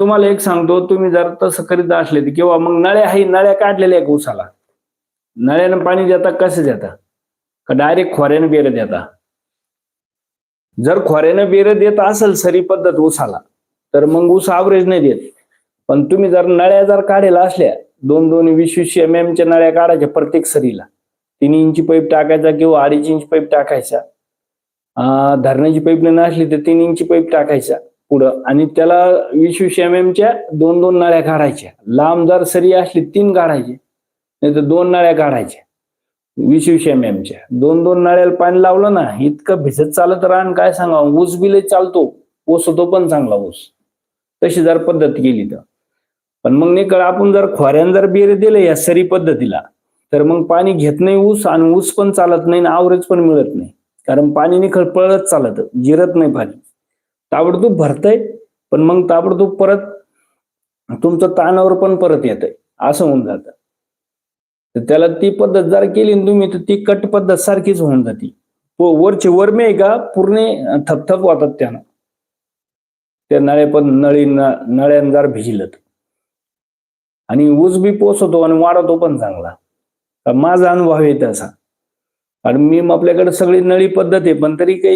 तुम्हाला एक सांगतो, तुम्ही जर तसं करीत असले तर किंवा मग नळ्या काढलेल्या आहे ऊसाला. नळ्यानं पाणी देता कसं देता? का डायरेक्ट खोऱ्यानं बेरं देता? जर खोऱ्यानं बेरं देत असेल सरी पद्धत ऊसाला, तर मग ऊस ॲव्हरेज नाही देत. पण तुम्ही जर नळ्या जर काढेल्या असल्या, 2-2 20-20 च्या नळ्या काढायच्या प्रत्येक सरीला. 3 इंची पाईप टाकायचा किंवा 2.5 इंच पाईप टाकायचा. धरणाची पाईप नसली तर 3 इंची पाईप टाकायचा पुढं आणि त्याला 20-20 च्या 2-2 नळ्या काढायच्या. लांब जर सरी असली 3 काढायचे, नाही तर 2 नळ्या काढायच्या. 20-20 च्या 2-2 नळ्याला पाणी लावलं ना, इतकं भिजत चालत रान काय सांगा, ऊस बी लय चालतो, पोसतो पण चांगला ऊस. तशी जर पद्धत केली तर. पण मग नाही कळ आपण जर खोऱ्यानं जर बेर दिलं या सरी पद्धतीला, तर मग पाणी घेत नाही ऊस आणि ऊस पण चालत नाही आणि ॲव्हरेज पण मिळत नाही. कारण पाणी निखळ पळत चालत, जिरत नाही पाणी. ताबडतोब भरतंय, पण मग ताबडतोब परत तुमचं ताणावर पण परत येतंय. असं होऊन जातं. तर त्याला ती पद्धत जर केली ना तुम्ही, तर ती कट पद्धत सारखीच होऊन जाते. वरचे वरमे आहे का पूर्ण थपथप होतात त्यानं. त्या नळ्यानं जर भिजलं तर. आणि ऊस बी पोसतो आणि वाढवतो पण चांगला. माझा अनुभव आहे तसा. आणि मी आपल्याकडे सगळी नळी पद्धत आहे, पण तरी काही